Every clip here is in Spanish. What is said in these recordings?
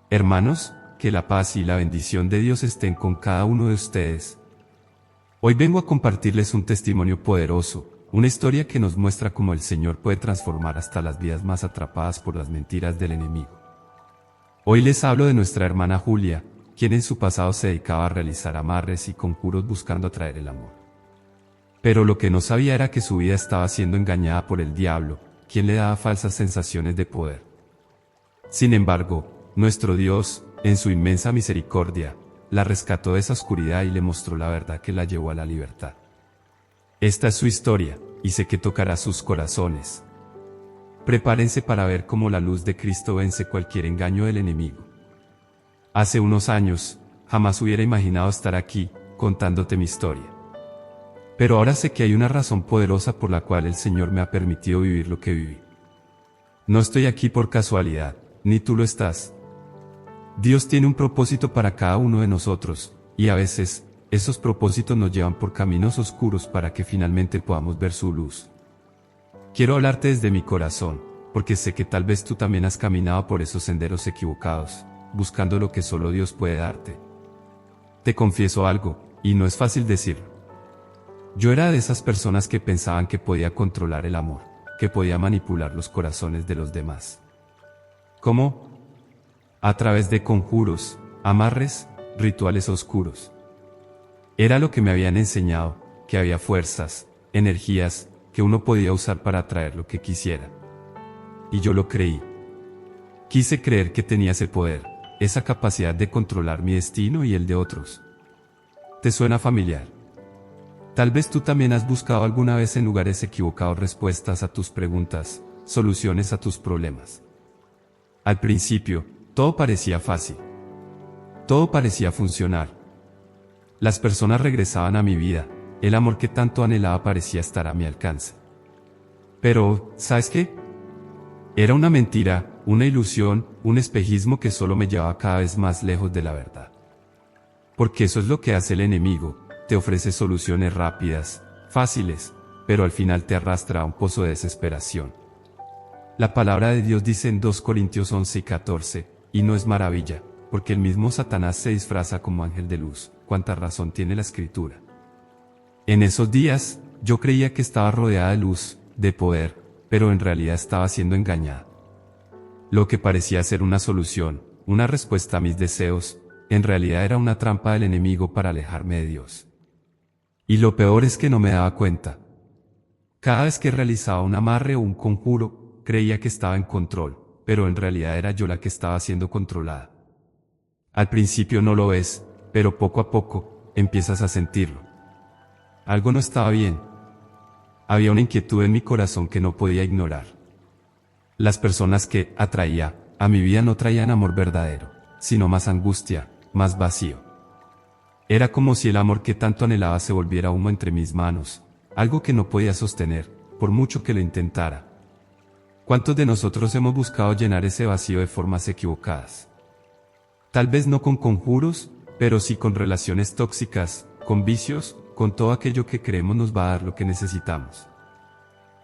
Hermanos, que la paz y la bendición de Dios estén con cada uno de ustedes. Hoy vengo a compartirles un testimonio poderoso, una historia que nos muestra cómo el Señor puede transformar hasta las vidas más atrapadas por las mentiras del enemigo. Hoy les hablo de nuestra hermana Julia, quien en su pasado se dedicaba a realizar amarres y conjuros buscando atraer el amor. Pero lo que no sabía era que su vida estaba siendo engañada por el diablo, quien le daba falsas sensaciones de poder. Sin embargo, nuestro Dios, en su inmensa misericordia, la rescató de esa oscuridad y le mostró la verdad que la llevó a la libertad. Esta es su historia, y sé que tocará sus corazones. Prepárense para ver cómo la luz de Cristo vence cualquier engaño del enemigo. Hace unos años, jamás hubiera imaginado estar aquí, contándote mi historia. Pero ahora sé que hay una razón poderosa por la cual el Señor me ha permitido vivir lo que viví. No estoy aquí por casualidad, ni tú lo estás. Dios tiene un propósito para cada uno de nosotros, y a veces, esos propósitos nos llevan por caminos oscuros para que finalmente podamos ver su luz. Quiero hablarte desde mi corazón, porque sé que tal vez tú también has caminado por esos senderos equivocados, buscando lo que solo Dios puede darte. Te confieso algo, y no es fácil decirlo. Yo era de esas personas que pensaban que podía controlar el amor, que podía manipular los corazones de los demás. ¿Cómo? A través de conjuros, amarres, rituales oscuros. Era lo que me habían enseñado, que había fuerzas, energías, que uno podía usar para atraer lo que quisiera. Y yo lo creí. Quise creer que tenía ese poder, esa capacidad de controlar mi destino y el de otros. ¿Te suena familiar? Tal vez tú también has buscado alguna vez en lugares equivocados respuestas a tus preguntas, soluciones a tus problemas. Al principio, todo parecía fácil. Todo parecía funcionar. Las personas regresaban a mi vida, el amor que tanto anhelaba parecía estar a mi alcance. Pero, ¿sabes qué? Era una mentira, una ilusión, un espejismo que solo me llevaba cada vez más lejos de la verdad. Porque eso es lo que hace el enemigo, te ofrece soluciones rápidas, fáciles, pero al final te arrastra a un pozo de desesperación. La palabra de Dios dice en 2 Corintios 11:14, y no es maravilla, porque el mismo Satanás se disfraza como ángel de luz, cuánta razón tiene la Escritura. En esos días, yo creía que estaba rodeada de luz, de poder, pero en realidad estaba siendo engañada. Lo que parecía ser una solución, una respuesta a mis deseos, en realidad era una trampa del enemigo para alejarme de Dios. Y lo peor es que no me daba cuenta. Cada vez que realizaba un amarre o un conjuro, creía que estaba en control, pero en realidad era yo la que estaba siendo controlada. Al principio no lo ves, pero poco a poco, empiezas a sentirlo. Algo no estaba bien. Había una inquietud en mi corazón que no podía ignorar. Las personas que atraía a mi vida no traían amor verdadero, sino más angustia, más vacío. Era como si el amor que tanto anhelaba se volviera humo entre mis manos, algo que no podía sostener, por mucho que lo intentara. ¿Cuántos de nosotros hemos buscado llenar ese vacío de formas equivocadas? Tal vez no con conjuros, pero sí con relaciones tóxicas, con vicios, con todo aquello que creemos nos va a dar lo que necesitamos.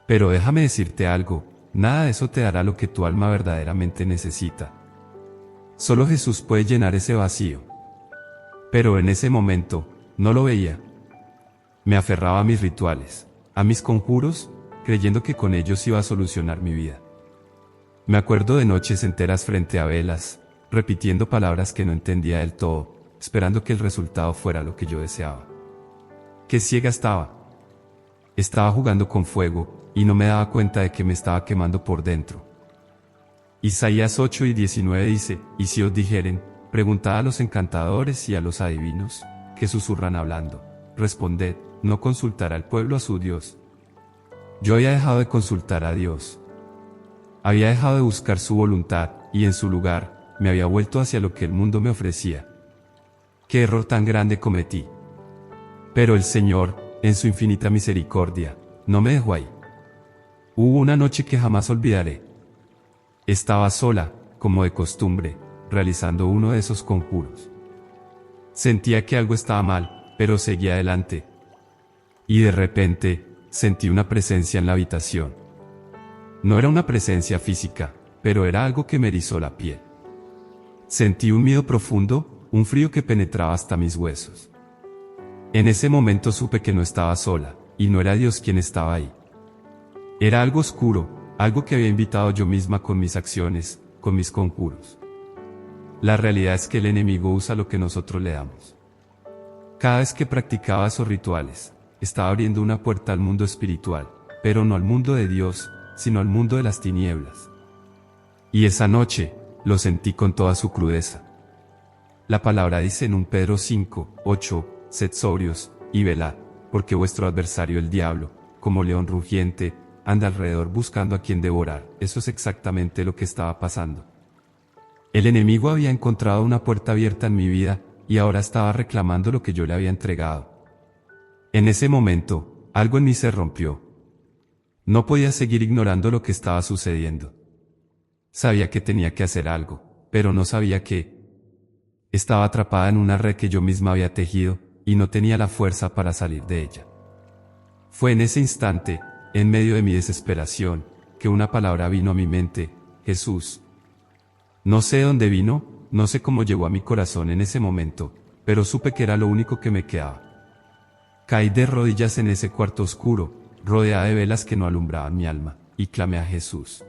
Pero déjame decirte algo, nada de eso te dará lo que tu alma verdaderamente necesita. Solo Jesús puede llenar ese vacío. Pero en ese momento, no lo veía. Me aferraba a mis rituales, a mis conjuros, creyendo que con ellos iba a solucionar mi vida. Me acuerdo de noches enteras frente a velas, repitiendo palabras que no entendía del todo, esperando que el resultado fuera lo que yo deseaba. Qué ciega estaba. Estaba jugando con fuego, y no me daba cuenta de que me estaba quemando por dentro. Isaías 8:19 dice, y si os dijeren, preguntad a los encantadores y a los adivinos, que susurran hablando, responded, ¿no consultará el pueblo a su Dios? Yo había dejado de consultar a Dios. Había dejado de buscar su voluntad, y en su lugar, me había vuelto hacia lo que el mundo me ofrecía. ¿Qué error tan grande cometí? Pero el Señor, en su infinita misericordia, no me dejó ahí. Hubo una noche que jamás olvidaré. Estaba sola, como de costumbre, realizando uno de esos conjuros. Sentía que algo estaba mal, pero seguía adelante. Y de repente, sentí una presencia en la habitación. No era una presencia física, pero era algo que me erizó la piel. Sentí un miedo profundo, un frío que penetraba hasta mis huesos. En ese momento supe que no estaba sola, y no era Dios quien estaba ahí. Era algo oscuro, algo que había invitado yo misma con mis acciones, con mis conjuros. La realidad es que el enemigo usa lo que nosotros le damos. Cada vez que practicaba esos rituales, estaba abriendo una puerta al mundo espiritual, pero no al mundo de Dios, sino al mundo de las tinieblas. Y esa noche, lo sentí con toda su crudeza. La palabra dice en 1 Pedro 5:8, sed sobrios, y velad, porque vuestro adversario el diablo, como león rugiente, anda alrededor buscando a quien devorar. Eso es exactamente lo que estaba pasando. El enemigo había encontrado una puerta abierta en mi vida, y ahora estaba reclamando lo que yo le había entregado. En ese momento, algo en mí se rompió. No podía seguir ignorando lo que estaba sucediendo. Sabía que tenía que hacer algo, pero no sabía qué. Estaba atrapada en una red que yo misma había tejido, y no tenía la fuerza para salir de ella. Fue en ese instante, en medio de mi desesperación, que una palabra vino a mi mente: Jesús. No sé de dónde vino, no sé cómo llegó a mi corazón en ese momento, pero supe que era lo único que me quedaba. Caí de rodillas en ese cuarto oscuro, rodeada de velas que no alumbraban mi alma, y clamé a Jesús.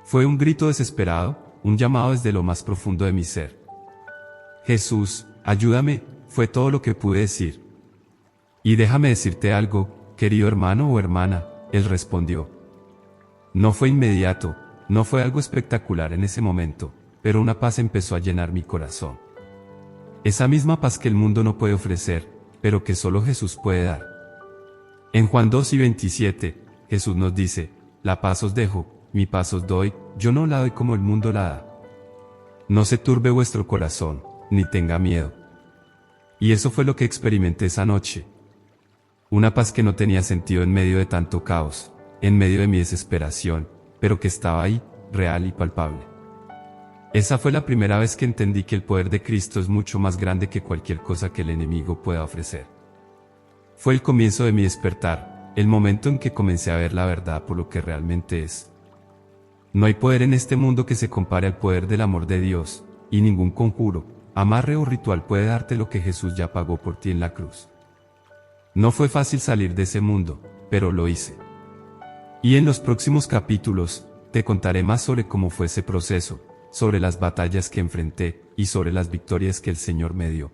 Fue un grito desesperado, un llamado desde lo más profundo de mi ser. Jesús, ayúdame, fue todo lo que pude decir. Y déjame decirte algo, querido hermano o hermana, él respondió. No fue inmediato, no fue algo espectacular en ese momento, pero una paz empezó a llenar mi corazón. Esa misma paz que el mundo no puede ofrecer, pero que solo Jesús puede dar. En Juan 2:27, Jesús nos dice: la paz os dejo, mi paz os doy, yo no la doy como el mundo la da. No se turbe vuestro corazón, ni tenga miedo. Y eso fue lo que experimenté esa noche. Una paz que no tenía sentido en medio de tanto caos, en medio de mi desesperación, pero que estaba ahí, real y palpable. Esa fue la primera vez que entendí que el poder de Cristo es mucho más grande que cualquier cosa que el enemigo pueda ofrecer. Fue el comienzo de mi despertar, el momento en que comencé a ver la verdad por lo que realmente es. No hay poder en este mundo que se compare al poder del amor de Dios, y ningún conjuro, amarre o ritual puede darte lo que Jesús ya pagó por ti en la cruz. No fue fácil salir de ese mundo, pero lo hice. Y en los próximos capítulos, te contaré más sobre cómo fue ese proceso, sobre las batallas que enfrenté, y sobre las victorias que el Señor me dio.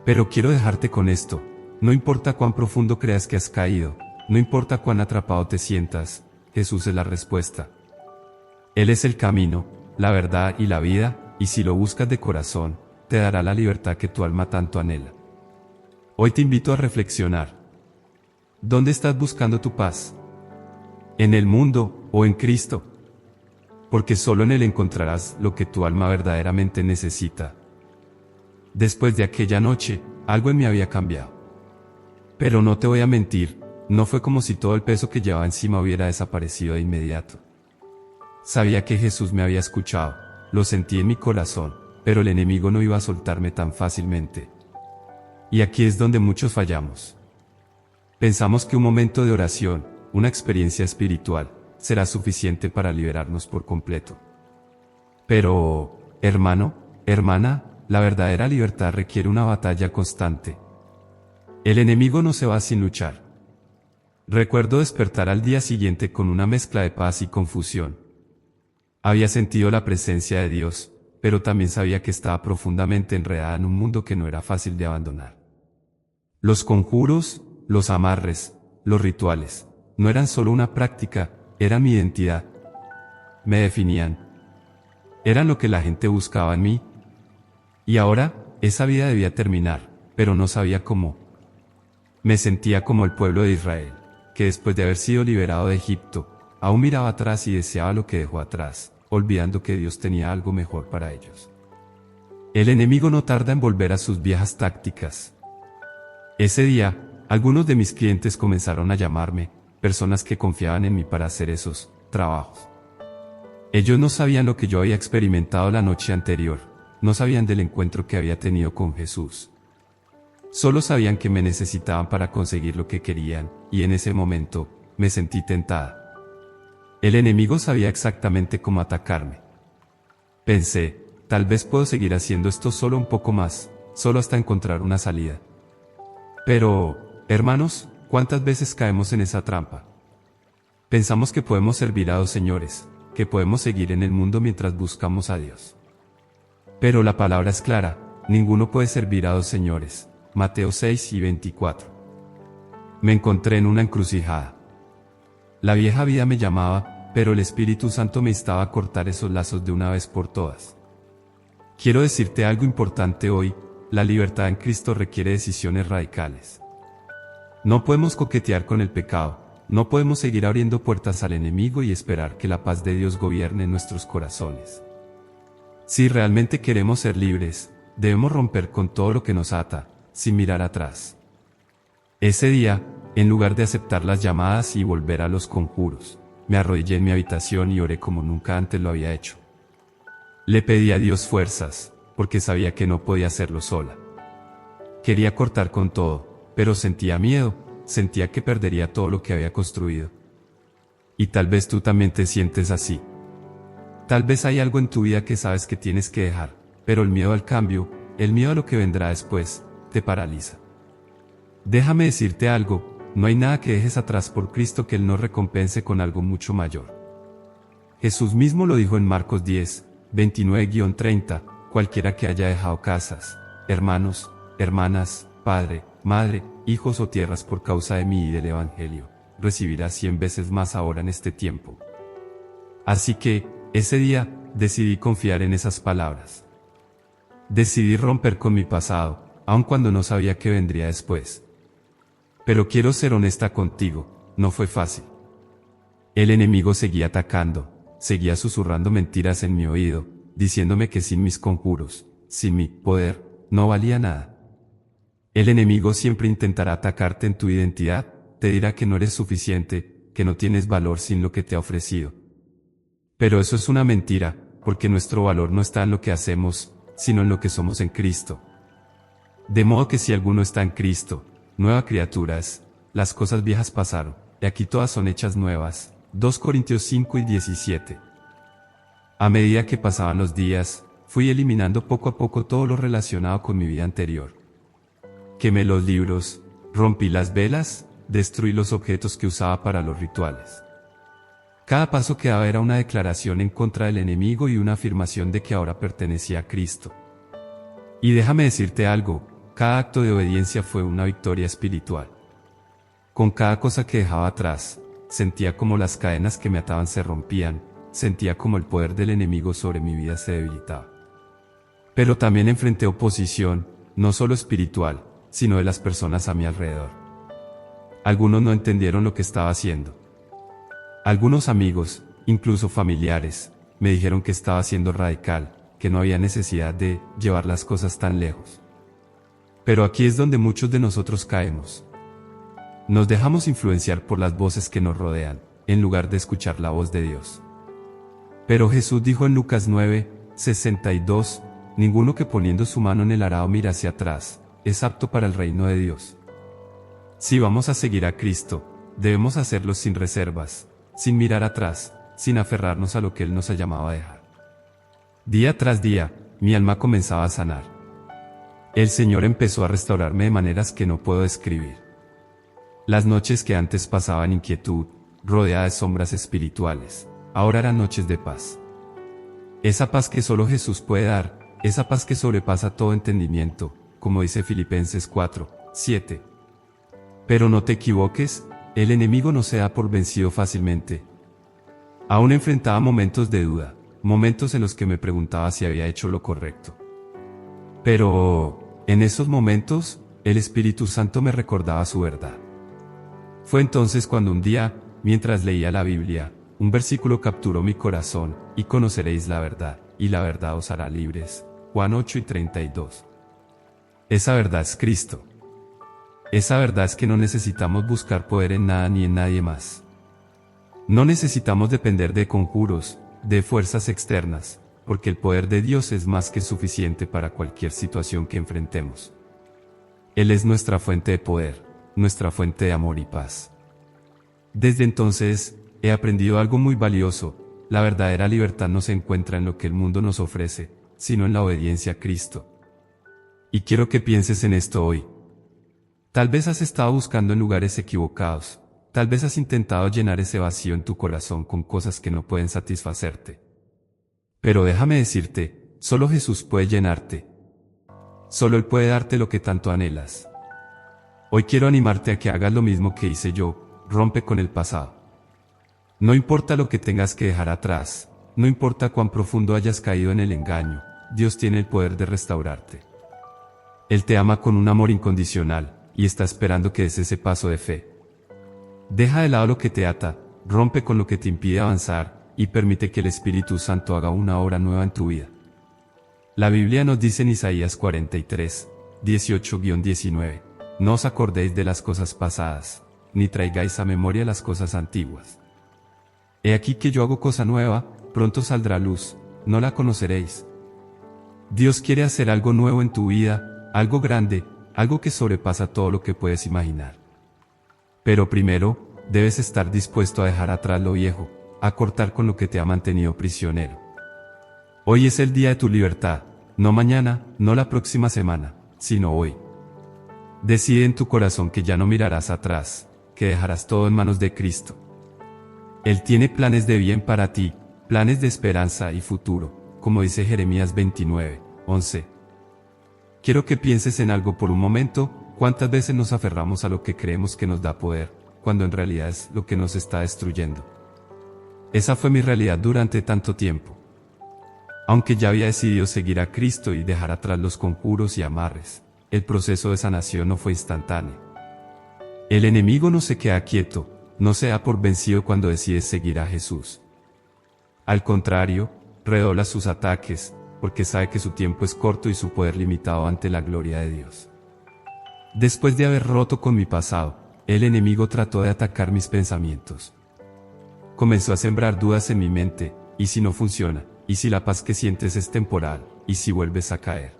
Pero quiero dejarte con esto: no importa cuán profundo creas que has caído, no importa cuán atrapado te sientas, Jesús es la respuesta. Él es el camino, la verdad y la vida, y si lo buscas de corazón, te dará la libertad que tu alma tanto anhela. Hoy te invito a reflexionar. ¿Dónde estás buscando tu paz? ¿En el mundo o en Cristo? Porque solo en Él encontrarás lo que tu alma verdaderamente necesita. Después de aquella noche, algo en mí había cambiado. Pero no te voy a mentir, no fue como si todo el peso que llevaba encima hubiera desaparecido de inmediato. Sabía que Jesús me había escuchado, lo sentí en mi corazón, pero el enemigo no iba a soltarme tan fácilmente. Y aquí es donde muchos fallamos. Pensamos que un momento de oración, una experiencia espiritual, será suficiente para liberarnos por completo. Pero, hermano, hermana, la verdadera libertad requiere una batalla constante. El enemigo no se va sin luchar. Recuerdo despertar al día siguiente con una mezcla de paz y confusión. Había sentido la presencia de Dios, pero también sabía que estaba profundamente enredada en un mundo que no era fácil de abandonar. Los conjuros, los amarres, los rituales, no eran solo una práctica, eran mi identidad. Me definían. Eran lo que la gente buscaba en mí. Y ahora, esa vida debía terminar, pero no sabía cómo. Me sentía como el pueblo de Israel, que después de haber sido liberado de Egipto, aún miraba atrás y deseaba lo que dejó atrás, olvidando que Dios tenía algo mejor para ellos. El enemigo no tarda en volver a sus viejas tácticas. Ese día, algunos de mis clientes comenzaron a llamarme, personas que confiaban en mí para hacer esos trabajos. Ellos no sabían lo que yo había experimentado la noche anterior, no sabían del encuentro que había tenido con Jesús. Solo sabían que me necesitaban para conseguir lo que querían, y en ese momento, me sentí tentada. El enemigo sabía exactamente cómo atacarme. Pensé, tal vez puedo seguir haciendo esto solo un poco más, solo hasta encontrar una salida. Pero, hermanos, ¿cuántas veces caemos en esa trampa? Pensamos que podemos servir a dos señores, que podemos seguir en el mundo mientras buscamos a Dios. Pero la palabra es clara, ninguno puede servir a dos señores. Mateo 6:24. Me encontré en una encrucijada. La vieja vida me llamaba, pero el Espíritu Santo me instaba a cortar esos lazos de una vez por todas. Quiero decirte algo importante hoy, la libertad en Cristo requiere decisiones radicales. No podemos coquetear con el pecado, no podemos seguir abriendo puertas al enemigo y esperar que la paz de Dios gobierne nuestros corazones. Si realmente queremos ser libres, debemos romper con todo lo que nos ata, sin mirar atrás. Ese día, en lugar de aceptar las llamadas y volver a los conjuros, me arrodillé en mi habitación y oré como nunca antes lo había hecho. Le pedí a Dios fuerzas, porque sabía que no podía hacerlo sola. Quería cortar con todo, pero sentía miedo, sentía que perdería todo lo que había construido. Y tal vez tú también te sientes así. Tal vez hay algo en tu vida que sabes que tienes que dejar, pero el miedo al cambio, el miedo a lo que vendrá después, te paraliza. Déjame decirte algo, no hay nada que dejes atrás por Cristo que Él no recompense con algo mucho mayor. Jesús mismo lo dijo en Marcos 10, 29-30, cualquiera que haya dejado casas, hermanos, hermanas, padre, madre, hijos o tierras por causa de mí y del Evangelio, recibirá 100 veces más ahora en este tiempo. Así que, ese día, decidí confiar en esas palabras. Decidí romper con mi pasado, aun cuando no sabía qué vendría después. Pero quiero ser honesta contigo, no fue fácil. El enemigo seguía atacando, seguía susurrando mentiras en mi oído, diciéndome que sin mis conjuros, sin mi poder, no valía nada. El enemigo siempre intentará atacarte en tu identidad, te dirá que no eres suficiente, que no tienes valor sin lo que te ha ofrecido. Pero eso es una mentira, porque nuestro valor no está en lo que hacemos, sino en lo que somos en Cristo. De modo que si alguno está en Cristo, nueva criatura es, las cosas viejas pasaron, y aquí todas son hechas nuevas. 2 Corintios 5:17. A medida que pasaban los días, fui eliminando poco a poco todo lo relacionado con mi vida anterior. Quemé los libros, rompí las velas, destruí los objetos que usaba para los rituales. Cada paso que daba era una declaración en contra del enemigo y una afirmación de que ahora pertenecía a Cristo. Y déjame decirte algo, cada acto de obediencia fue una victoria espiritual. Con cada cosa que dejaba atrás, sentía como las cadenas que me ataban se rompían, sentía como el poder del enemigo sobre mi vida se debilitaba. Pero también enfrenté oposición, no solo espiritual, sino de las personas a mi alrededor. Algunos no entendieron lo que estaba haciendo. Algunos amigos, incluso familiares, me dijeron que estaba siendo radical, que no había necesidad de llevar las cosas tan lejos. Pero aquí es donde muchos de nosotros caemos. Nos dejamos influenciar por las voces que nos rodean, en lugar de escuchar la voz de Dios. Pero Jesús dijo en Lucas 9:62, ninguno que poniendo su mano en el arado mira hacia atrás, es apto para el reino de Dios. Si vamos a seguir a Cristo, debemos hacerlo sin reservas, sin mirar atrás, sin aferrarnos a lo que Él nos ha llamado a dejar. Día tras día, mi alma comenzaba a sanar. El Señor empezó a restaurarme de maneras que no puedo describir. Las noches que antes pasaba en inquietud, rodeada de sombras espirituales, ahora eran noches de paz. Esa paz que solo Jesús puede dar, esa paz que sobrepasa todo entendimiento, como dice Filipenses 4:7. Pero no te equivoques, el enemigo no se da por vencido fácilmente. Aún enfrentaba momentos de duda, momentos en los que me preguntaba si había hecho lo correcto. Pero, en esos momentos, el Espíritu Santo me recordaba su verdad. Fue entonces cuando un día, mientras leía la Biblia, un versículo capturó mi corazón, y conoceréis la verdad, y la verdad os hará libres. Juan 8:32. Esa verdad es Cristo. Esa verdad es que no necesitamos buscar poder en nada ni en nadie más. No necesitamos depender de conjuros, de fuerzas externas, porque el poder de Dios es más que suficiente para cualquier situación que enfrentemos. Él es nuestra fuente de poder, nuestra fuente de amor y paz. Desde entonces, he aprendido algo muy valioso: la verdadera libertad no se encuentra en lo que el mundo nos ofrece, sino en la obediencia a Cristo. Y quiero que pienses en esto hoy. Tal vez has estado buscando en lugares equivocados, tal vez has intentado llenar ese vacío en tu corazón con cosas que no pueden satisfacerte. Pero déjame decirte, solo Jesús puede llenarte. Solo Él puede darte lo que tanto anhelas. Hoy quiero animarte a que hagas lo mismo que hice yo, rompe con el pasado. No importa lo que tengas que dejar atrás, no importa cuán profundo hayas caído en el engaño, Dios tiene el poder de restaurarte. Él te ama con un amor incondicional, y está esperando que des ese paso de fe. Deja de lado lo que te ata, rompe con lo que te impide avanzar, y permite que el Espíritu Santo haga una obra nueva en tu vida. La Biblia nos dice en Isaías 43, 18-19, no os acordéis de las cosas pasadas, ni traigáis a memoria las cosas antiguas. He aquí que yo hago cosa nueva, pronto saldrá luz, no la conoceréis. Dios quiere hacer algo nuevo en tu vida, algo grande, algo que sobrepasa todo lo que puedes imaginar. Pero primero, debes estar dispuesto a dejar atrás lo viejo, a cortar con lo que te ha mantenido prisionero. Hoy es el día de tu libertad, no mañana, no la próxima semana, sino hoy. Decide en tu corazón que ya no mirarás atrás, que dejarás todo en manos de Cristo. Él tiene planes de bien para ti, planes de esperanza y futuro, como dice Jeremías 29, 11. Quiero que pienses en algo por un momento. ¿Cuántas veces nos aferramos a lo que creemos que nos da poder, cuando en realidad es lo que nos está destruyendo? Esa fue mi realidad durante tanto tiempo. Aunque ya había decidido seguir a Cristo y dejar atrás los conjuros y amarres, el proceso de sanación no fue instantáneo. El enemigo no se queda quieto, no se da por vencido cuando decides seguir a Jesús. Al contrario, redobla sus ataques, porque sabe que su tiempo es corto y su poder limitado ante la gloria de Dios. Después de haber roto con mi pasado, el enemigo trató de atacar mis pensamientos. Comenzó a sembrar dudas en mi mente, ¿y si no funciona? ¿Y si la paz que sientes es temporal? ¿Y si vuelves a caer?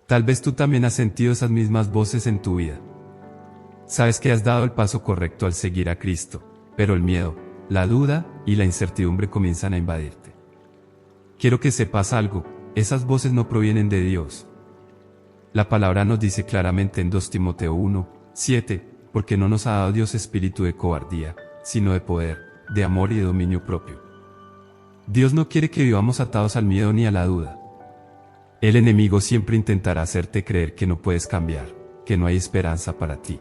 Tal vez tú también has sentido esas mismas voces en tu vida. Sabes que has dado el paso correcto al seguir a Cristo, pero el miedo, la duda y la incertidumbre comienzan a invadirte. Quiero que sepas algo, esas voces no provienen de Dios. La palabra nos dice claramente en 2 Timoteo 1, 7, porque no nos ha dado Dios espíritu de cobardía, sino de poder, de amor y de dominio propio. Dios no quiere que vivamos atados al miedo ni a la duda. El enemigo siempre intentará hacerte creer que no puedes cambiar, que no hay esperanza para ti.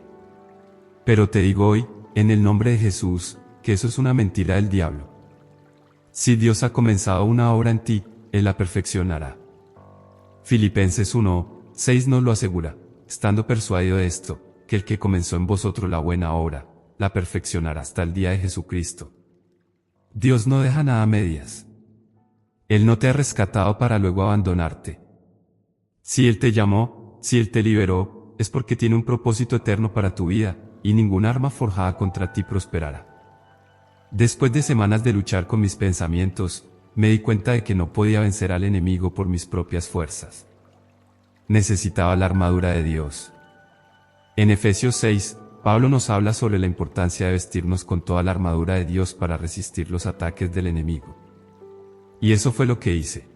Pero te digo hoy, en el nombre de Jesús, que eso es una mentira del diablo. Si Dios ha comenzado una obra en ti, Él la perfeccionará. Filipenses 1, 6 nos lo asegura, estando persuadido de esto, que el que comenzó en vosotros la buena obra, la perfeccionará hasta el día de Jesucristo. Dios no deja nada a medias. Él no te ha rescatado para luego abandonarte. Si Él te llamó, si Él te liberó, es porque tiene un propósito eterno para tu vida, y ningún arma forjada contra ti prosperará. Después de semanas de luchar con mis pensamientos, me di cuenta de que no podía vencer al enemigo por mis propias fuerzas. Necesitaba la armadura de Dios. En Efesios 6, Pablo nos habla sobre la importancia de vestirnos con toda la armadura de Dios para resistir los ataques del enemigo. Y eso fue lo que hice.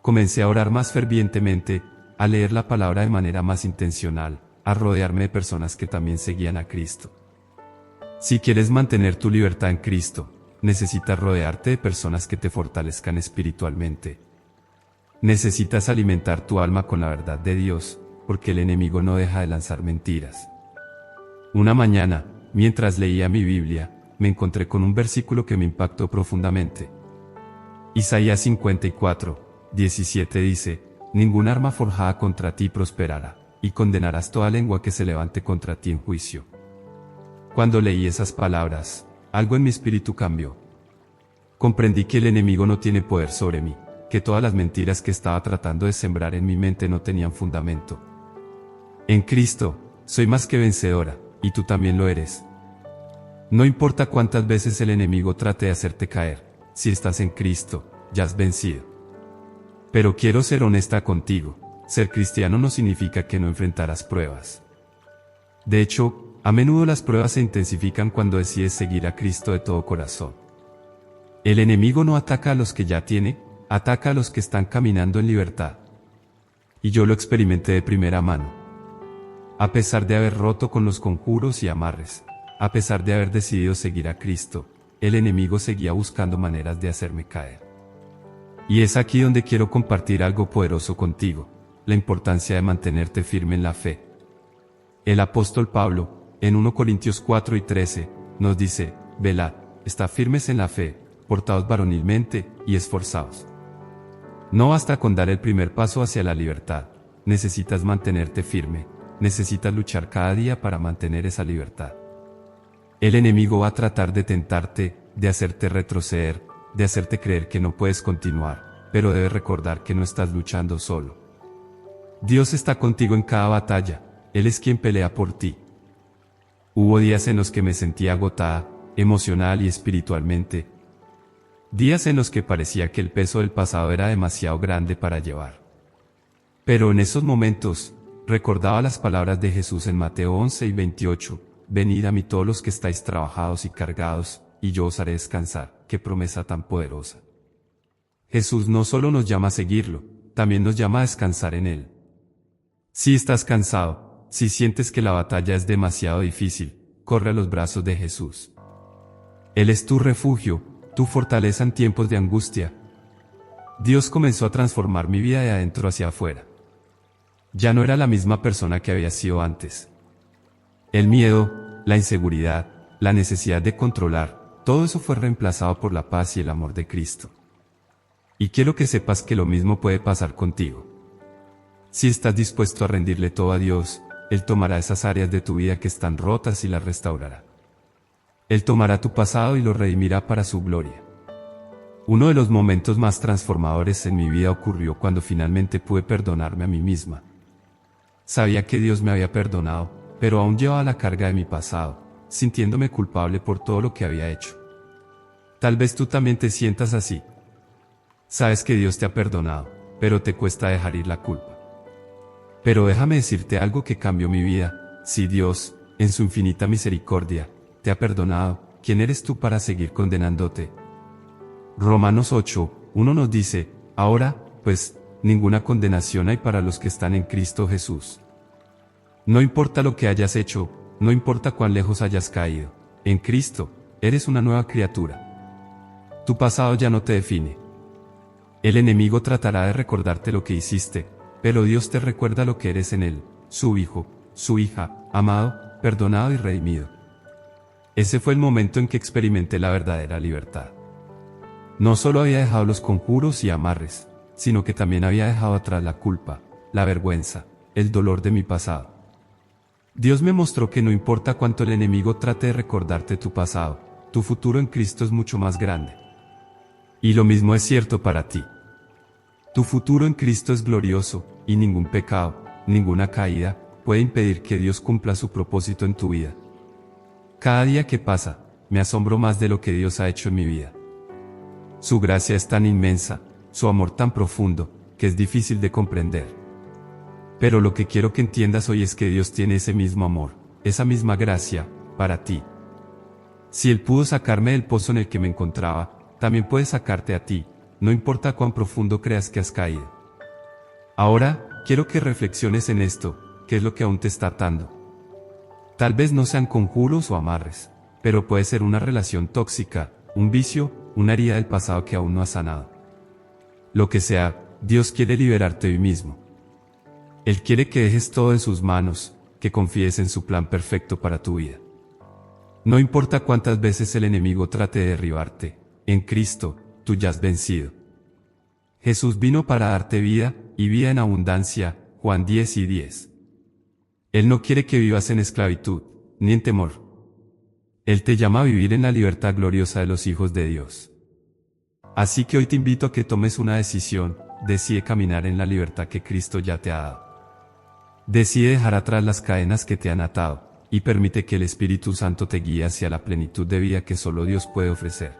Comencé a orar más fervientemente, a leer la palabra de manera más intencional, a rodearme de personas que también seguían a Cristo. Si quieres mantener tu libertad en Cristo, necesitas rodearte de personas que te fortalezcan espiritualmente. Necesitas alimentar tu alma con la verdad de Dios, porque el enemigo no deja de lanzar mentiras. Una mañana, mientras leía mi Biblia, me encontré con un versículo que me impactó profundamente. Isaías 54, 17 dice, «Ningún arma forjada contra ti prosperará, y condenarás toda lengua que se levante contra ti en juicio». Cuando leí esas palabras, algo en mi espíritu cambió. Comprendí que el enemigo no tiene poder sobre mí, que todas las mentiras que estaba tratando de sembrar en mi mente no tenían fundamento. En Cristo, soy más que vencedora, y tú también lo eres. No importa cuántas veces el enemigo trate de hacerte caer, si estás en Cristo, ya has vencido. Pero quiero ser honesta contigo, ser cristiano no significa que no enfrentarás pruebas. De hecho, a menudo las pruebas se intensifican cuando decides seguir a Cristo de todo corazón. El enemigo no ataca a los que ya tiene, ataca a los que están caminando en libertad. Y yo lo experimenté de primera mano. A pesar de haber roto con los conjuros y amarres, a pesar de haber decidido seguir a Cristo, el enemigo seguía buscando maneras de hacerme caer. Y es aquí donde quiero compartir algo poderoso contigo, la importancia de mantenerte firme en la fe. El apóstol Pablo, en 1 Corintios 4 y 13, nos dice: velad, estad firmes en la fe, portaos varonilmente y esforzaos. No basta con dar el primer paso hacia la libertad, necesitas mantenerte firme, necesitas luchar cada día para mantener esa libertad. El enemigo va a tratar de tentarte, de hacerte retroceder, de hacerte creer que no puedes continuar, pero debes recordar que no estás luchando solo. Dios está contigo en cada batalla, Él es quien pelea por ti. Hubo días en los que me sentía agotada, emocional y espiritualmente. Días en los que parecía que el peso del pasado era demasiado grande para llevar. Pero en esos momentos, recordaba las palabras de Jesús en Mateo 11 y 28, venid a mí todos los que estáis trabajados y cargados, y yo os haré descansar. Qué promesa tan poderosa. Jesús no solo nos llama a seguirlo, también nos llama a descansar en Él. Si estás cansado, si sientes que la batalla es demasiado difícil, corre a los brazos de Jesús. Él es tu refugio, tu fortaleza en tiempos de angustia. Dios comenzó a transformar mi vida de adentro hacia afuera. Ya no era la misma persona que había sido antes. El miedo, la inseguridad, la necesidad de controlar, todo eso fue reemplazado por la paz y el amor de Cristo. Y quiero que sepas que lo mismo puede pasar contigo. Si estás dispuesto a rendirle todo a Dios, Él tomará esas áreas de tu vida que están rotas y las restaurará. Él tomará tu pasado y lo redimirá para su gloria. Uno de los momentos más transformadores en mi vida ocurrió cuando finalmente pude perdonarme a mí misma. Sabía que Dios me había perdonado, pero aún llevaba la carga de mi pasado, sintiéndome culpable por todo lo que había hecho. Tal vez tú también te sientas así. Sabes que Dios te ha perdonado, pero te cuesta dejar ir la culpa. Pero déjame decirte algo que cambió mi vida: si Dios, en su infinita misericordia, te ha perdonado, ¿quién eres tú para seguir condenándote? Romanos 8:1 nos dice: ahora, pues, ninguna condenación hay para los que están en Cristo Jesús. No importa lo que hayas hecho, no importa cuán lejos hayas caído, en Cristo, eres una nueva criatura. Tu pasado ya no te define. El enemigo tratará de recordarte lo que hiciste, pero Dios te recuerda lo que eres en Él, su hijo, su hija, amado, perdonado y redimido. Ese fue el momento en que experimenté la verdadera libertad. No solo había dejado los conjuros y amarres, sino que también había dejado atrás la culpa, la vergüenza, el dolor de mi pasado. Dios me mostró que no importa cuánto el enemigo trate de recordarte tu pasado, tu futuro en Cristo es mucho más grande. Y lo mismo es cierto para ti. Tu futuro en Cristo es glorioso, y ningún pecado, ninguna caída, puede impedir que Dios cumpla su propósito en tu vida. Cada día que pasa, me asombro más de lo que Dios ha hecho en mi vida. Su gracia es tan inmensa, su amor tan profundo, que es difícil de comprender. Pero lo que quiero que entiendas hoy es que Dios tiene ese mismo amor, esa misma gracia, para ti. Si Él pudo sacarme del pozo en el que me encontraba, también puede sacarte a ti, no importa cuán profundo creas que has caído. Ahora, quiero que reflexiones en esto: ¿qué es lo que aún te está atando? Tal vez no sean conjuros o amarres, pero puede ser una relación tóxica, un vicio, una herida del pasado que aún no has sanado. Lo que sea, Dios quiere liberarte hoy mismo. Él quiere que dejes todo en sus manos, que confíes en su plan perfecto para tu vida. No importa cuántas veces el enemigo trate de derribarte, en Cristo, tú ya has vencido. Jesús vino para darte vida, y vida en abundancia, Juan 10:10. Él no quiere que vivas en esclavitud, ni en temor. Él te llama a vivir en la libertad gloriosa de los hijos de Dios. Así que hoy te invito a que tomes una decisión: decide caminar en la libertad que Cristo ya te ha dado. Decide dejar atrás las cadenas que te han atado, y permite que el Espíritu Santo te guíe hacia la plenitud de vida que solo Dios puede ofrecer.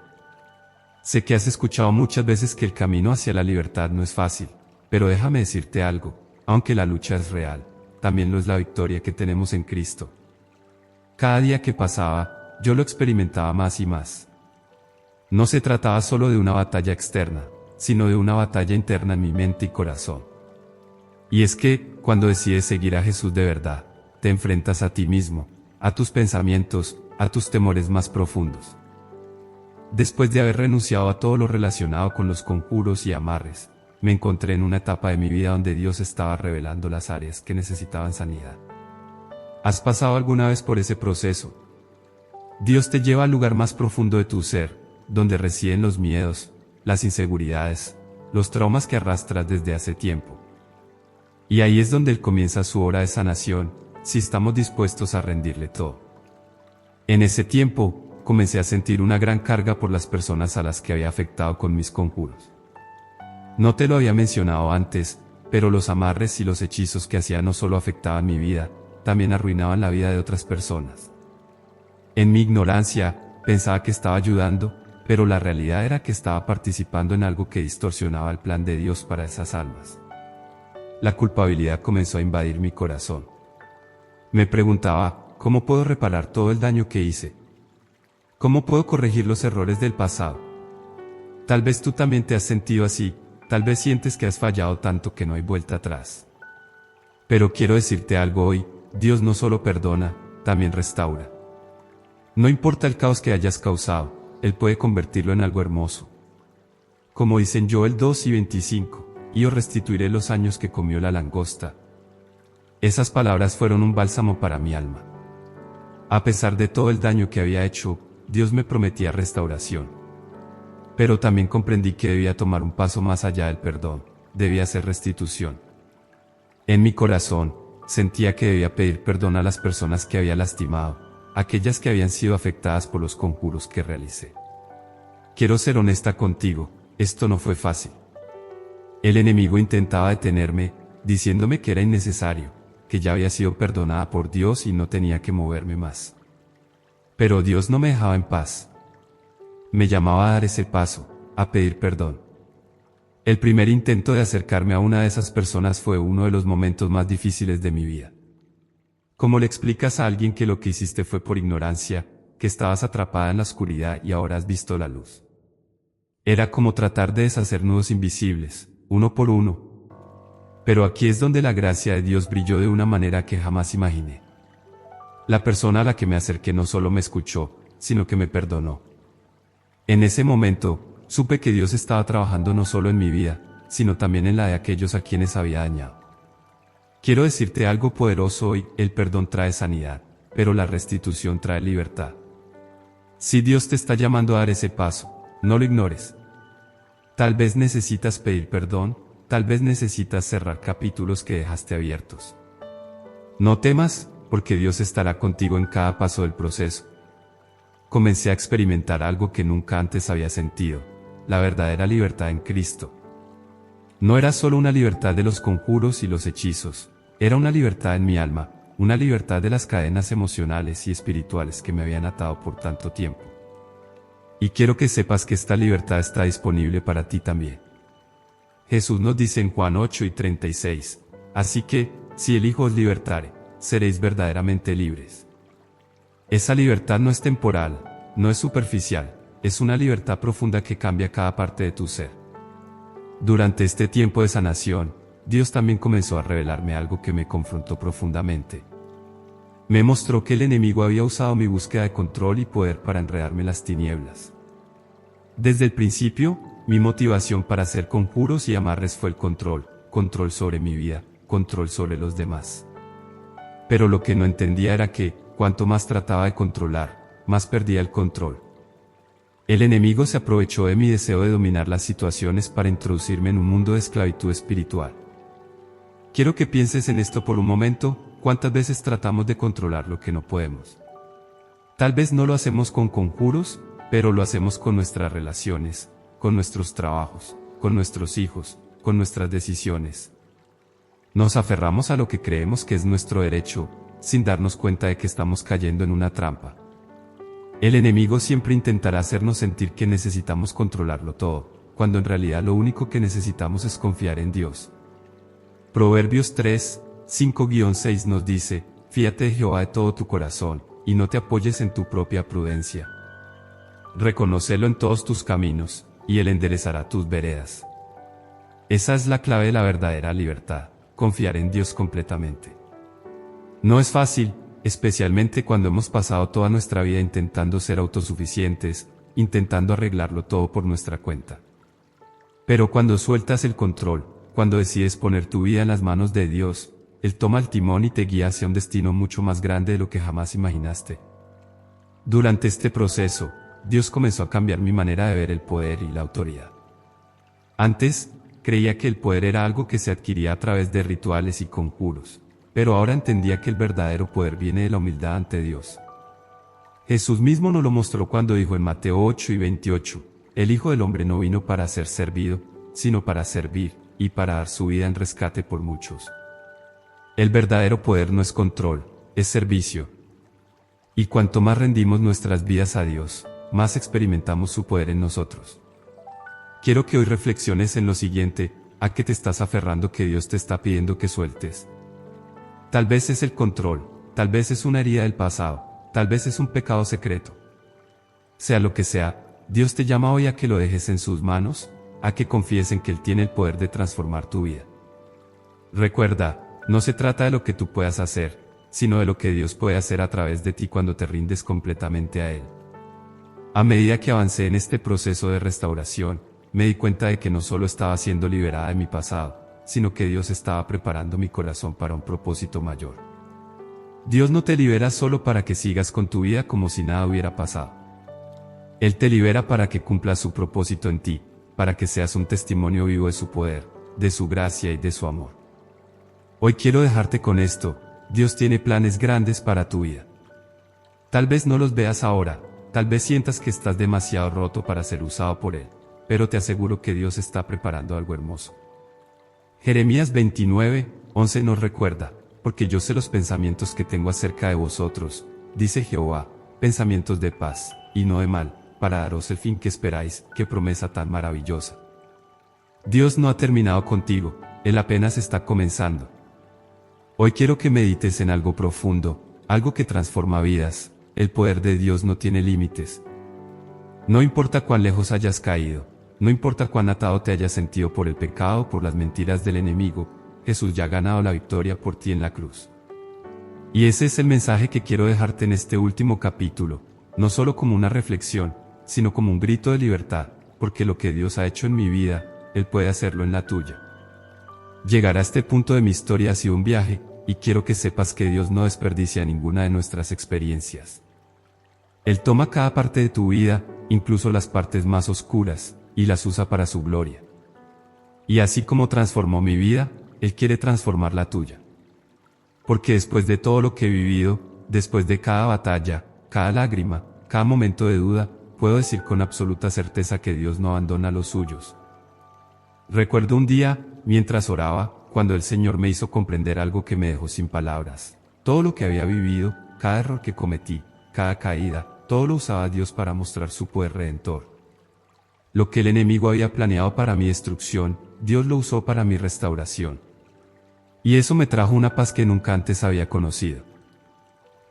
Sé que has escuchado muchas veces que el camino hacia la libertad no es fácil, pero déjame decirte algo: aunque la lucha es real, también lo es la victoria que tenemos en Cristo. Cada día que pasaba, yo lo experimentaba más y más. No se trataba solo de una batalla externa, sino de una batalla interna en mi mente y corazón. Y es que, cuando decides seguir a Jesús de verdad, te enfrentas a ti mismo, a tus pensamientos, a tus temores más profundos. Después de haber renunciado a todo lo relacionado con los conjuros y amarres, me encontré en una etapa de mi vida donde Dios estaba revelando las áreas que necesitaban sanidad. ¿Has pasado alguna vez por ese proceso? Dios te lleva al lugar más profundo de tu ser, donde residen los miedos, las inseguridades, los traumas que arrastras desde hace tiempo. Y ahí es donde Él comienza su obra de sanación, si estamos dispuestos a rendirle todo. En ese tiempo, comencé a sentir una gran carga por las personas a las que había afectado con mis conjuros. No te lo había mencionado antes, pero los amarres y los hechizos que hacía no solo afectaban mi vida, también arruinaban la vida de otras personas. En mi ignorancia, pensaba que estaba ayudando, pero la realidad era que estaba participando en algo que distorsionaba el plan de Dios para esas almas. La culpabilidad comenzó a invadir mi corazón. Me preguntaba, ¿cómo puedo reparar todo el daño que hice? ¿Cómo puedo corregir los errores del pasado? Tal vez tú también te has sentido así, tal vez sientes que has fallado tanto que no hay vuelta atrás. Pero quiero decirte algo hoy, Dios no solo perdona, también restaura. No importa el caos que hayas causado, Él puede convertirlo en algo hermoso. Como dicen Joel 2:25, y yo restituiré los años que comió la langosta. Esas palabras fueron un bálsamo para mi alma. A pesar de todo el daño que había hecho, Dios me prometía restauración. Pero también comprendí que debía tomar un paso más allá del perdón, debía hacer restitución. En mi corazón, sentía que debía pedir perdón a las personas que había lastimado, aquellas que habían sido afectadas por los conjuros que realicé. Quiero ser honesta contigo, esto no fue fácil. El enemigo intentaba detenerme, diciéndome que era innecesario, que ya había sido perdonada por Dios y no tenía que moverme más. Pero Dios no me dejaba en paz. Me llamaba a dar ese paso, a pedir perdón. El primer intento de acercarme a una de esas personas fue uno de los momentos más difíciles de mi vida. ¿Cómo le explicas a alguien que lo que hiciste fue por ignorancia, que estabas atrapada en la oscuridad y ahora has visto la luz? Era como tratar de deshacer nudos invisibles, uno por uno. Pero aquí es donde la gracia de Dios brilló de una manera que jamás imaginé. La persona a la que me acerqué no solo me escuchó, sino que me perdonó. En ese momento, supe que Dios estaba trabajando no solo en mi vida, sino también en la de aquellos a quienes había dañado. Quiero decirte algo poderoso hoy, el perdón trae sanidad, pero la restitución trae libertad. Si Dios te está llamando a dar ese paso, no lo ignores. Tal vez necesitas pedir perdón, tal vez necesitas cerrar capítulos que dejaste abiertos. No temas, porque Dios estará contigo en cada paso del proceso. Comencé a experimentar algo que nunca antes había sentido, la verdadera libertad en Cristo. No era solo una libertad de los conjuros y los hechizos, era una libertad en mi alma, una libertad de las cadenas emocionales y espirituales que me habían atado por tanto tiempo. Y quiero que sepas que esta libertad está disponible para ti también. Jesús nos dice en Juan 8:36, así que, si el Hijo os libertare, seréis verdaderamente libres. Esa libertad no es temporal, no es superficial, es una libertad profunda que cambia cada parte de tu ser. Durante este tiempo de sanación, Dios también comenzó a revelarme algo que me confrontó profundamente. Me mostró que el enemigo había usado mi búsqueda de control y poder para enredarme en las tinieblas. Desde el principio, mi motivación para hacer conjuros y amarres fue el control, control sobre mi vida, control sobre los demás. Pero lo que no entendía era que, cuanto más trataba de controlar, más perdía el control. El enemigo se aprovechó de mi deseo de dominar las situaciones para introducirme en un mundo de esclavitud espiritual. Quiero que pienses en esto por un momento, ¿cuántas veces tratamos de controlar lo que no podemos? Tal vez no lo hacemos con conjuros, pero lo hacemos con nuestras relaciones, con nuestros trabajos, con nuestros hijos, con nuestras decisiones. Nos aferramos a lo que creemos que es nuestro derecho, sin darnos cuenta de que estamos cayendo en una trampa. El enemigo siempre intentará hacernos sentir que necesitamos controlarlo todo, cuando en realidad lo único que necesitamos es confiar en Dios. Proverbios 3:5-6 nos dice, fíate de Jehová de todo tu corazón, y no te apoyes en tu propia prudencia. Reconócelo en todos tus caminos, y Él enderezará tus veredas. Esa es la clave de la verdadera libertad, confiar en Dios completamente. No es fácil, especialmente cuando hemos pasado toda nuestra vida intentando ser autosuficientes, intentando arreglarlo todo por nuestra cuenta. Pero cuando sueltas el control, cuando decides poner tu vida en las manos de Dios, Él toma el timón y te guía hacia un destino mucho más grande de lo que jamás imaginaste. Durante este proceso, Dios comenzó a cambiar mi manera de ver el poder y la autoridad. Antes, creía que el poder era algo que se adquiría a través de rituales y conjuros, pero ahora entendía que el verdadero poder viene de la humildad ante Dios. Jesús mismo nos lo mostró cuando dijo en Mateo 8:28, el Hijo del Hombre no vino para ser servido, sino para servir, y para dar su vida en rescate por muchos. El verdadero poder no es control, es servicio. Y cuanto más rendimos nuestras vidas a Dios, más experimentamos su poder en nosotros. Quiero que hoy reflexiones en lo siguiente: ¿a qué te estás aferrando que Dios te está pidiendo que sueltes? Tal vez es el control, tal vez es una herida del pasado, tal vez es un pecado secreto. Sea lo que sea, Dios te llama hoy a que lo dejes en sus manos, a que confíes en que Él tiene el poder de transformar tu vida. Recuerda, no se trata de lo que tú puedas hacer, sino de lo que Dios puede hacer a través de ti cuando te rindes completamente a Él. A medida que avancé en este proceso de restauración, me di cuenta de que no solo estaba siendo liberada de mi pasado, sino que Dios estaba preparando mi corazón para un propósito mayor. Dios no te libera solo para que sigas con tu vida como si nada hubiera pasado. Él te libera para que cumpla su propósito en ti, para que seas un testimonio vivo de su poder, de su gracia y de su amor. Hoy quiero dejarte con esto: Dios tiene planes grandes para tu vida. Tal vez no los veas ahora, tal vez sientas que estás demasiado roto para ser usado por Él, pero te aseguro que Dios está preparando algo hermoso. Jeremías 29:11 nos recuerda: porque yo sé los pensamientos que tengo acerca de vosotros, dice Jehová, pensamientos de paz, y no de mal, para daros el fin que esperáis. Qué promesa tan maravillosa. Dios no ha terminado contigo, Él apenas está comenzando. Hoy quiero que medites en algo profundo, algo que transforma vidas. El poder de Dios no tiene límites. No importa cuán lejos hayas caído, no importa cuán atado te hayas sentido por el pecado o por las mentiras del enemigo, Jesús ya ha ganado la victoria por ti en la cruz. Y ese es el mensaje que quiero dejarte en este último capítulo, no solo como una reflexión, sino como un grito de libertad, porque lo que Dios ha hecho en mi vida, Él puede hacerlo en la tuya. Llegar a este punto de mi historia ha sido un viaje, y quiero que sepas que Dios no desperdicia ninguna de nuestras experiencias. Él toma cada parte de tu vida, incluso las partes más oscuras, y las usa para su gloria. Y así como transformó mi vida, Él quiere transformar la tuya. Porque después de todo lo que he vivido, después de cada batalla, cada lágrima, cada momento de duda, puedo decir con absoluta certeza que Dios no abandona a los suyos. Recuerdo un día, mientras oraba, cuando el Señor me hizo comprender algo que me dejó sin palabras. Todo lo que había vivido, cada error que cometí, cada caída, todo lo usaba Dios para mostrar su poder redentor. Lo que el enemigo había planeado para mi destrucción, Dios lo usó para mi restauración. Y eso me trajo una paz que nunca antes había conocido.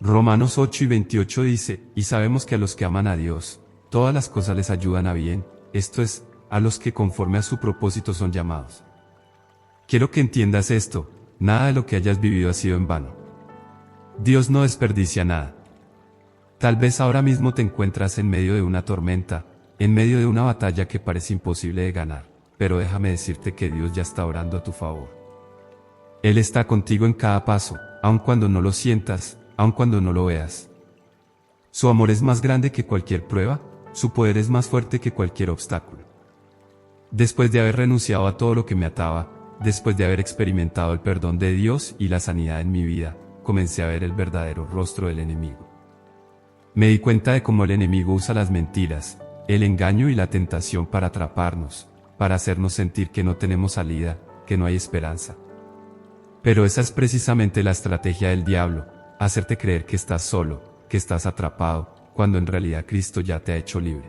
Romanos 8:28 dice: y sabemos que a los que aman a Dios, todas las cosas les ayudan a bien, esto es, a los que conforme a su propósito son llamados. Quiero que entiendas esto: nada de lo que hayas vivido ha sido en vano. Dios no desperdicia nada. Tal vez ahora mismo te encuentras en medio de una tormenta, en medio de una batalla que parece imposible de ganar, pero déjame decirte que Dios ya está orando a tu favor. Él está contigo en cada paso, aun cuando no lo sientas, aun cuando no lo veas. Su amor es más grande que cualquier prueba, su poder es más fuerte que cualquier obstáculo. Después de haber renunciado a todo lo que me ataba, después de haber experimentado el perdón de Dios y la sanidad en mi vida, comencé a ver el verdadero rostro del enemigo. Me di cuenta de cómo el enemigo usa las mentiras, el engaño y la tentación para atraparnos, para hacernos sentir que no tenemos salida, que no hay esperanza. Pero esa es precisamente la estrategia del diablo: hacerte creer que estás solo, que estás atrapado, cuando en realidad Cristo ya te ha hecho libre.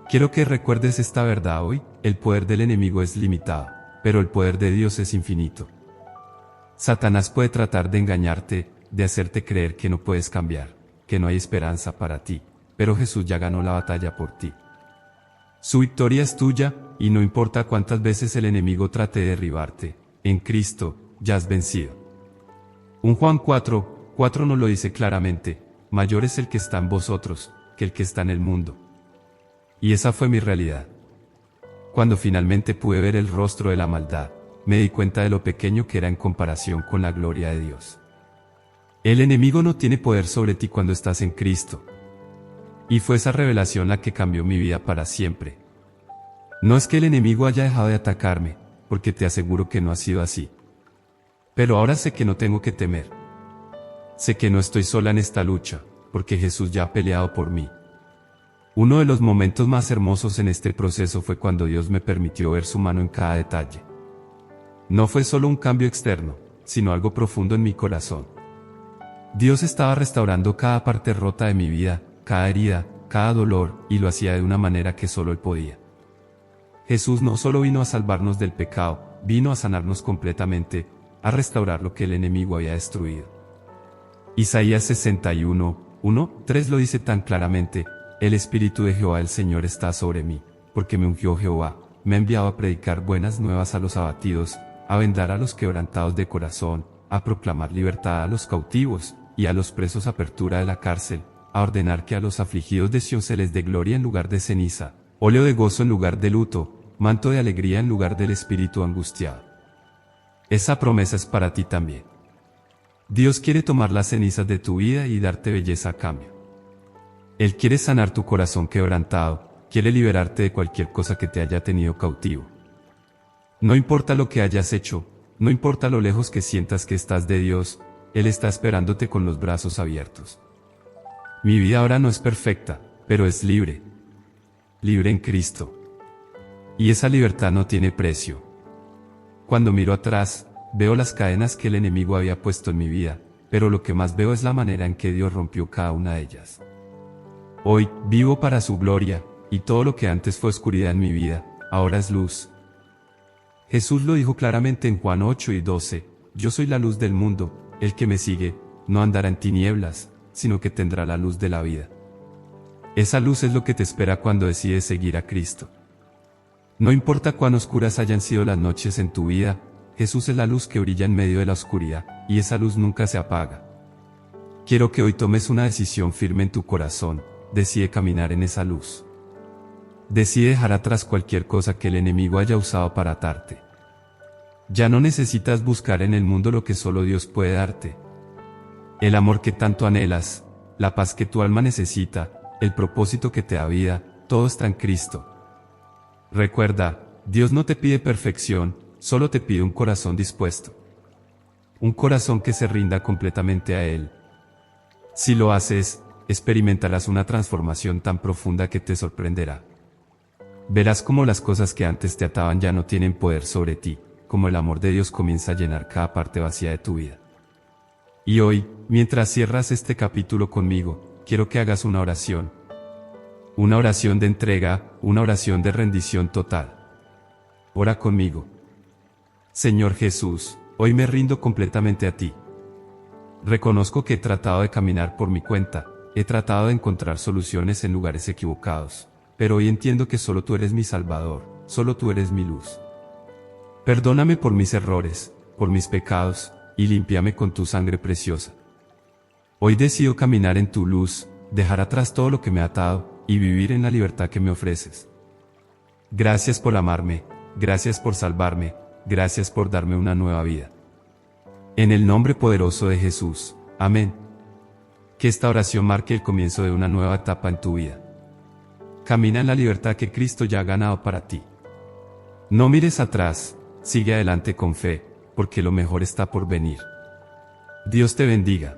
Quiero que recuerdes esta verdad hoy: el poder del enemigo es limitado, pero el poder de Dios es infinito. Satanás puede tratar de engañarte, de hacerte creer que no puedes cambiar, que no hay esperanza para ti, pero Jesús ya ganó la batalla por ti. Su victoria es tuya, y no importa cuántas veces el enemigo trate de derribarte, en Cristo, ya has vencido. 1 Juan 4:4 nos lo dice claramente: mayor es el que está en vosotros, que el que está en el mundo. Y esa fue mi realidad. Cuando finalmente pude ver el rostro de la maldad, me di cuenta de lo pequeño que era en comparación con la gloria de Dios. El enemigo no tiene poder sobre ti cuando estás en Cristo. Y fue esa revelación la que cambió mi vida para siempre. No es que el enemigo haya dejado de atacarme, porque te aseguro que no ha sido así. Pero ahora sé que no tengo que temer. Sé que no estoy sola en esta lucha, porque Jesús ya ha peleado por mí. Uno de los momentos más hermosos en este proceso fue cuando Dios me permitió ver su mano en cada detalle. No fue solo un cambio externo, sino algo profundo en mi corazón. Dios estaba restaurando cada parte rota de mi vida, cada herida, cada dolor, y lo hacía de una manera que solo Él podía. Jesús no solo vino a salvarnos del pecado, vino a sanarnos completamente, a restaurar lo que el enemigo había destruido. Isaías 61:1-3 lo dice tan claramente: el Espíritu de Jehová el Señor está sobre mí, porque me ungió Jehová, me ha enviado a predicar buenas nuevas a los abatidos, a vendar a los quebrantados de corazón, a proclamar libertad a los cautivos, y a los presos apertura de la cárcel, a ordenar que a los afligidos de Sión se les dé gloria en lugar de ceniza, óleo de gozo en lugar de luto, manto de alegría en lugar del espíritu angustiado. Esa promesa es para ti también. Dios quiere tomar las cenizas de tu vida y darte belleza a cambio. Él quiere sanar tu corazón quebrantado, quiere liberarte de cualquier cosa que te haya tenido cautivo. No importa lo que hayas hecho, no importa lo lejos que sientas que estás de Dios, Él está esperándote con los brazos abiertos. Mi vida ahora no es perfecta, pero es libre. Libre en Cristo. Y esa libertad no tiene precio. Cuando miro atrás, veo las cadenas que el enemigo había puesto en mi vida, pero lo que más veo es la manera en que Dios rompió cada una de ellas. Hoy, vivo para su gloria, y todo lo que antes fue oscuridad en mi vida, ahora es luz. Jesús lo dijo claramente en Juan 8:12: yo soy la luz del mundo, el que me sigue, no andará en tinieblas, sino que tendrá la luz de la vida. Esa luz es lo que te espera cuando decides seguir a Cristo. No importa cuán oscuras hayan sido las noches en tu vida, Jesús es la luz que brilla en medio de la oscuridad, y esa luz nunca se apaga. Quiero que hoy tomes una decisión firme en tu corazón: decide caminar en esa luz. Decide dejar atrás cualquier cosa que el enemigo haya usado para atarte. Ya no necesitas buscar en el mundo lo que solo Dios puede darte. El amor que tanto anhelas, la paz que tu alma necesita, el propósito que te da vida, todo está en Cristo. Recuerda, Dios no te pide perfección, solo te pide un corazón dispuesto. Un corazón que se rinda completamente a Él. Si lo haces, experimentarás una transformación tan profunda que te sorprenderá. Verás cómo las cosas que antes te ataban ya no tienen poder sobre ti, como el amor de Dios comienza a llenar cada parte vacía de tu vida. Y hoy, mientras cierras este capítulo conmigo, quiero que hagas una oración. Una oración de entrega, una oración de rendición total. Ora conmigo. Señor Jesús, hoy me rindo completamente a ti. Reconozco que he tratado de caminar por mi cuenta, he tratado de encontrar soluciones en lugares equivocados, pero hoy entiendo que solo tú eres mi Salvador, solo tú eres mi luz. Perdóname por mis errores, por mis pecados, y límpiame con tu sangre preciosa. Hoy decido caminar en tu luz, dejar atrás todo lo que me ha atado, y vivir en la libertad que me ofreces. Gracias por amarme, gracias por salvarme, gracias por darme una nueva vida. En el nombre poderoso de Jesús, amén. Que esta oración marque el comienzo de una nueva etapa en tu vida. Camina en la libertad que Cristo ya ha ganado para ti. No mires atrás, sigue adelante con fe, porque lo mejor está por venir. Dios te bendiga.